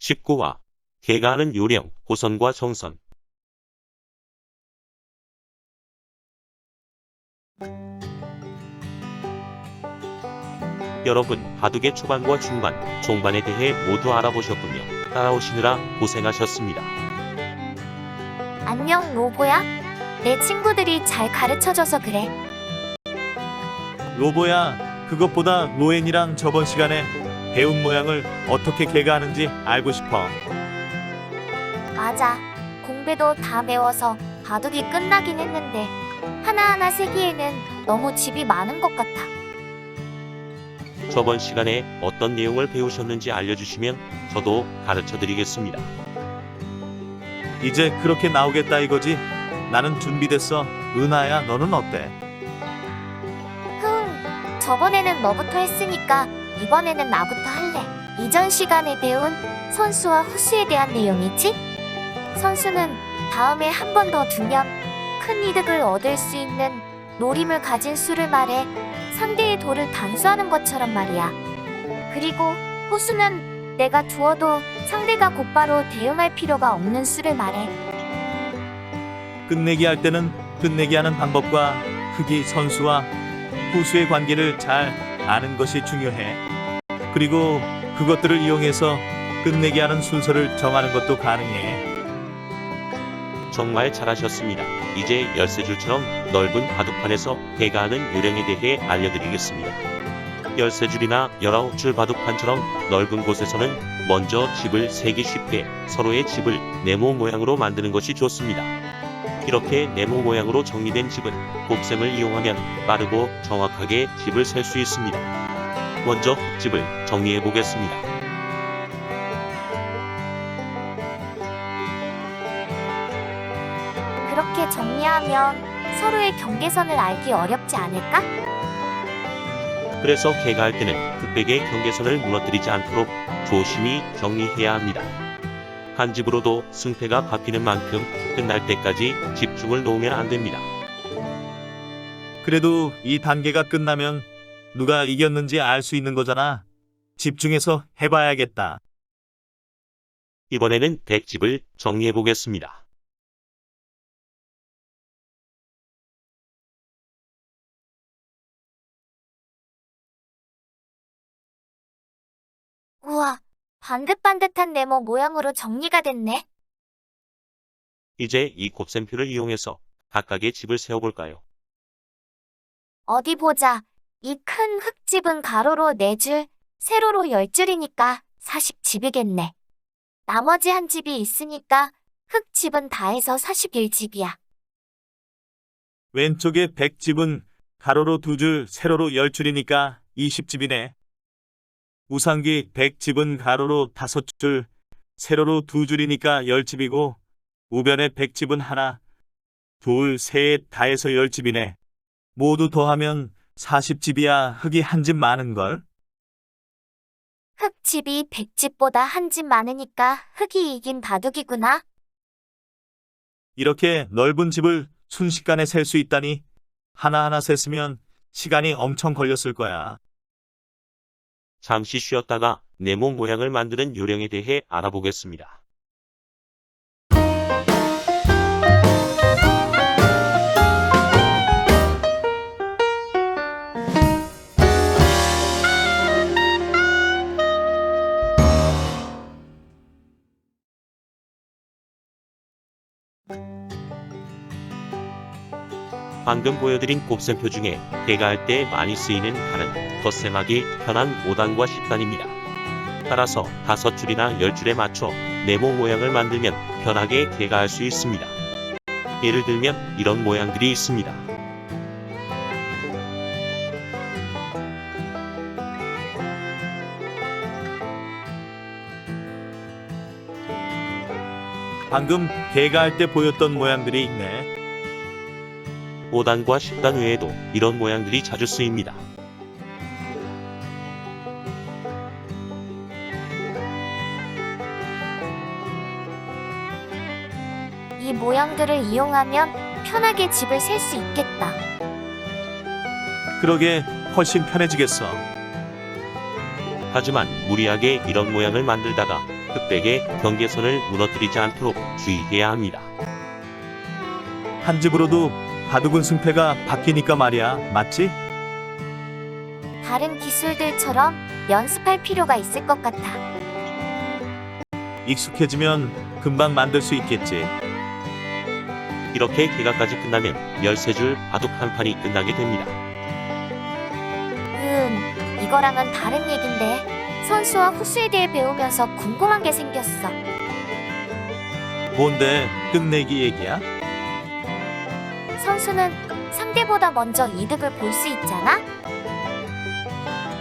19화 개가 하는 요령, 호선과 정선. 여러분, 바둑의 초반과 중반, 종반에 대해 모두 알아보셨군요. 따라오시느라 고생하셨습니다. 안녕, 로보야? 내 친구들이 잘 가르쳐줘서 그래. 로보야, 그것보다 로엔이랑 저번 시간에 배운 모양을 어떻게 개가 하는지 알고 싶어. 맞아. 공배도 다 배워서 바둑이 끝나긴 했는데 하나하나 세기에는 너무 집이 많은 것 같아. 저번 시간에 어떤 내용을 배우셨는지 알려주시면 저도 가르쳐드리겠습니다. 이제 그렇게 나오겠다 이거지? 나는 준비됐어. 은하야, 너는 어때? 저번에는 너부터 했으니까 이번에는 나부터 할래. 이전 시간에 배운 선수와 후수에 대한 내용이지? 선수는 다음에 한 번 더 두면 큰 이득을 얻을 수 있는 노림을 가진 수를 말해 상대의 돌을 단수하는 것처럼 말이야. 그리고 후수는 내가 두어도 상대가 곧바로 대응할 필요가 없는 수를 말해. 끝내기 할 때는 끝내기 하는 방법과 흑이 선수와 후수의 관계를 잘 아는 것이 중요해. 그리고 그것들을 이용해서 끝내기 하는 순서를 정하는 것도 가능해. 정말 잘하셨습니다. 이제 열쇠줄처럼 넓은 바둑판에서 개가 하는 요령에 대해 알려드리겠습니다. 열쇠줄이나 19줄 바둑판처럼 넓은 곳에서는 먼저 집을 세기 쉽게 서로의 집을 네모 모양으로 만드는 것이 좋습니다. 이렇게 네모 모양으로 정리된 집은 곱셈을 이용하면 빠르고 정확하게 집을 셀 수 있습니다. 먼저 흙집을 정리해 보겠습니다. 그렇게 정리하면 서로의 경계선을 알기 어렵지 않을까? 그래서 개가 할 때는 흑백의 경계선을 무너뜨리지 않도록 조심히 정리해야 합니다. 한 집으로도 승패가 바뀌는 만큼 끝날 때까지 집중을 놓으면 안 됩니다. 그래도 이 단계가 끝나면 누가 이겼는지 알 수 있는 거잖아. 집중해서 해봐야겠다. 이번에는 백집을 정리해 보겠습니다. 우와, 반듯반듯한 네모 모양으로 정리가 됐네. 이제 이 곱셈표를 이용해서 각각의 집을 세워볼까요? 어디 보자. 이 큰 흙집은 가로로 4줄, 세로로 10줄이니까 40집이겠네. 나머지 한 집이 있으니까 흙집은 다 해서 41집이야. 왼쪽의 100집은 가로로 2줄, 세로로 10줄이니까 20집이네. 우상기 100집은 가로로 5줄, 세로로 2줄이니까 10집이고 우변의 100집은 하나, 둘, 셋 다 해서 10집이네. 모두 더하면 40집이야. 흙이 한 집 많은걸? 흙집이 100집보다 한 집 많으니까 흙이 이긴 바둑이구나. 이렇게 넓은 집을 순식간에 셀 수 있다니 하나하나 셌으면 시간이 엄청 걸렸을 거야. 잠시 쉬었다가 네모 모양을 만드는 요령에 대해 알아보겠습니다. 방금 보여드린 곱셈표 중에 개가 할 때 많이 쓰이는 칼은 덧셈하기 편한 5단과 10단입니다. 따라서 5줄이나 10줄에 맞춰 네모 모양을 만들면 편하게 개가 할 수 있습니다. 예를 들면 이런 모양들이 있습니다. 방금 개가 할 때 보였던 모양들이 있네. 5단과 10단 외에도 이런 모양들이 자주 쓰입니다. 이 모양들을 이용하면 편하게 집을 셀 수 있겠다. 그러게 훨씬 편해지겠어. 하지만 무리하게 이런 모양을 만들다가 흑백의 경계선을 무너뜨리지 않도록 주의해야 합니다. 한 집으로도 바둑은 승패가 바뀌니까 말이야. 맞지? 다른 기술들처럼 연습할 필요가 있을 것 같아. 익숙해지면 금방 만들 수 있겠지. 이렇게 개가까지 끝나면 13줄 바둑 한 판이 끝나게 됩니다. 이거랑은 다른 얘긴데 선수와 후수에 대해 배우면서 궁금한 게 생겼어. 뭔데 끝내기 얘기야? 선수는 상대보다 먼저 이득을 볼 수 있잖아?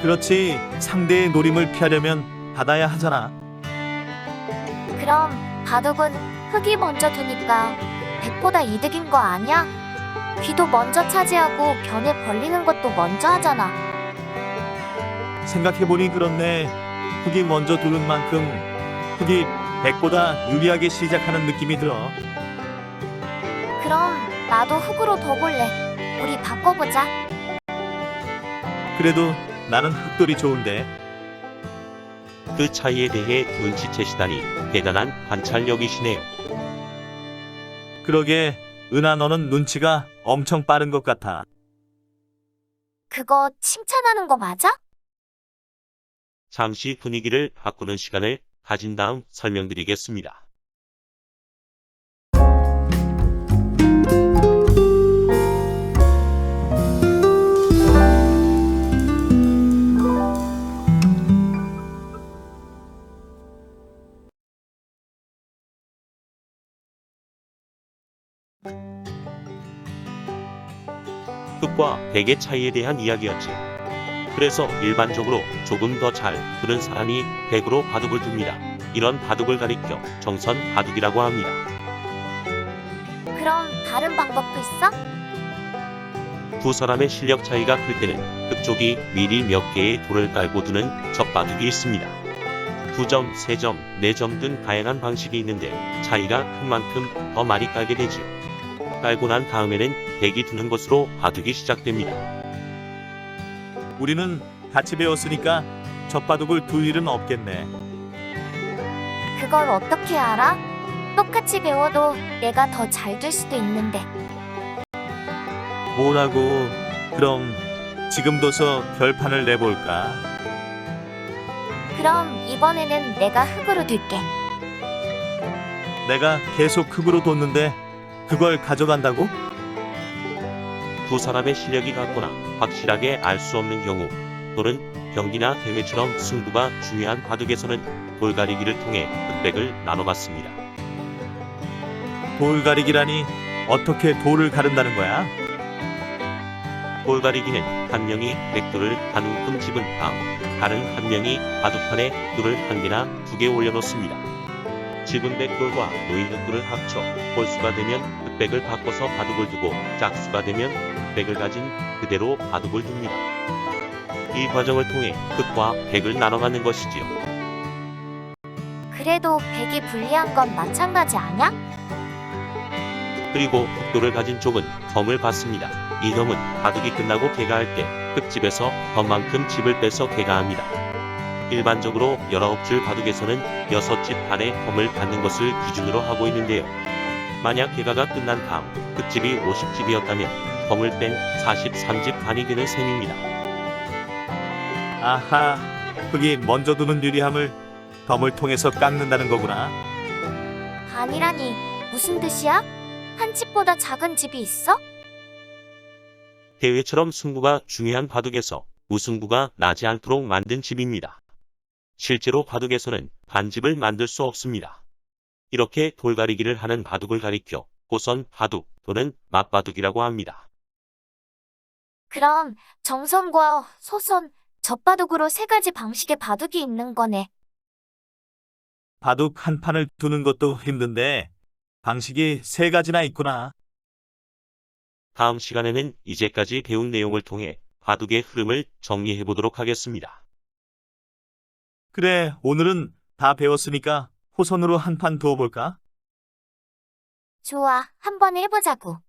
그렇지. 상대의 노림을 피하려면 받아야 하잖아. 그럼 바둑은 흙이 먼저 두니까 백보다 이득인 거 아니야? 귀도 먼저 차지하고 변에 벌리는 것도 먼저 하잖아. 생각해보니 그렇네. 흙이 먼저 두는 만큼 흙이 백보다 유리하게 시작하는 느낌이 들어. 그럼 나도 흙으로 더 볼래. 우리 바꿔보자. 그래도 나는 흙돌이 좋은데. 그 차이에 대해 눈치채시다니 대단한 관찰력이시네요. 그러게 은하 너는 눈치가 엄청 빠른 것 같아. 그거 칭찬하는 거 맞아? 잠시 분위기를 바꾸는 시간을 가진 다음 설명드리겠습니다. 흙과 백의 차이에 대한 이야기였지. 그래서 일반적으로 조금 더 잘 두는 사람이 백으로 바둑을 둡니다. 이런 바둑을 가리켜 정선 바둑이라고 합니다. 그럼 다른 방법도 있어? 두 사람의 실력 차이가 클 때는 흙쪽이 미리 몇 개의 돌을 깔고 두는 젖바둑이 있습니다. 2점, 3점, 4점 등 다양한 방식이 있는데 차이가 큰 만큼 더 많이 깔게 되지요. 깔고 난 다음에는 백이 두는 것으로 바둑이 시작됩니다. 우리는 같이 배웠으니까 젖바둑을 둘 일은 없겠네. 그걸 어떻게 알아? 똑같이 배워도 내가 더 잘 될 수도 있는데. 뭐라고? 그럼 지금 둬서 결판을 내볼까? 그럼 이번에는 내가 흙으로 둘게. 내가 계속 흙으로 뒀는데 그걸 가져간다고? 두 사람의 실력이 같거나 확실하게 알 수 없는 경우 또는 경기나 대회처럼 승부가 중요한 바둑에서는 돌가리기를 통해 흑백을 나눠봤습니다. 돌가리기라니 어떻게 돌을 가른다는 거야? 돌가리기는 한 명이 백돌을 한 움큼 집은 다음 다른 한 명이 바둑판에 돌을 한 개나 2개 올려놓습니다. 집은 백돌과 놓인 흑돌을 합쳐 홀수가 되면 흑백을 바꿔서 바둑을 두고 짝수가 되면 흑백을 가진 그대로 바둑을 둡니다. 이 과정을 통해 흑과 백을 나눠가는 것이지요. 그래도 백이 불리한 건 마찬가지 아냐? 그리고 흑돌을 가진 쪽은 덤을 받습니다. 이 덤은 바둑이 끝나고 개가할 때 흑집에서 덤만큼 집을 빼서 개가합니다. 일반적으로 19줄 바둑에서는 6집 반의 덤을 받는 것을 기준으로 하고 있는데요. 만약 개가가 끝난 다음 흑집이 50집이었다면 덤을 뺀 43집 반이 되는 셈입니다. 아하, 흙이 먼저 두는 유리함을 덤을 통해서 깎는다는 거구나. 반이라니 무슨 뜻이야? 한 집보다 작은 집이 있어? 대회처럼 승부가 중요한 바둑에서 우승부가 나지 않도록 만든 집입니다. 실제로 바둑에서는 반집을 만들 수 없습니다. 이렇게 돌가리기를 하는 바둑을 가리켜 호선 바둑 또는 맞바둑이라고 합니다. 그럼 정선과 소선, 젖바둑으로 3가지 방식의 바둑이 있는 거네. 바둑 한 판을 두는 것도 힘든데 방식이 3가지나 있구나. 다음 시간에는 이제까지 배운 내용을 통해 바둑의 흐름을 정리해 보도록 하겠습니다. 그래, 오늘은 다 배웠으니까 호선으로 한 판 두어볼까? 좋아, 한번 해보자고.